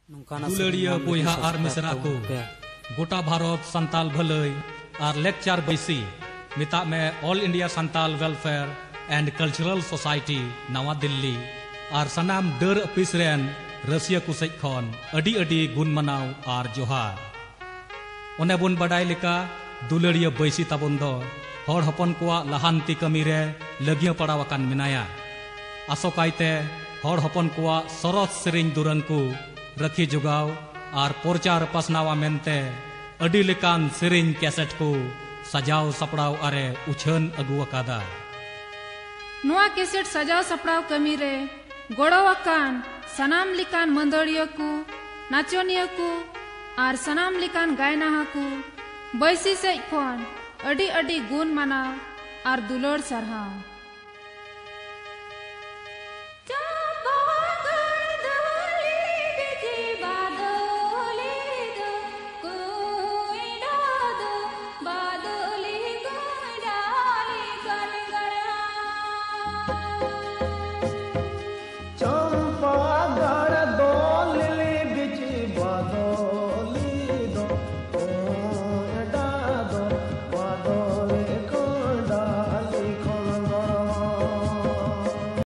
दुलड़िया बोहा और मिसरा को गोटा भारत संताल भलई और लेक्चर बैसी मिता में all India Santal welfare and cultural society नवा दिल्ली और सनाम डर ऑफिस रेन रसिया कुसै खन अडी अडी गुण मनाव और जोहार ओने बुन बडाय लेका दुलड़िया बैसी ताबुन दो हर हपन कोआ लहानती कमी रे लगिया पड़ावाकान मिनाया आसोकायते हर हपन कोआ सरस सेरिंग दुरंग को रखी जुगाव और प्रचार पसनावा मेनते अडी लेकान सेरिंग कैसेट को सजाव सपड़ाव अरे उछन अगुआकादा नुआ कैसेट सजाव सपड़ाव कमी रे गोड़ोवाकान सनाम लिकान मंदड़िया को नाचोनिया को और सनाम लिकान गायनाहा को बैसी से खन अडी अडी गुण मनाव और दुलोड़ सरहाव।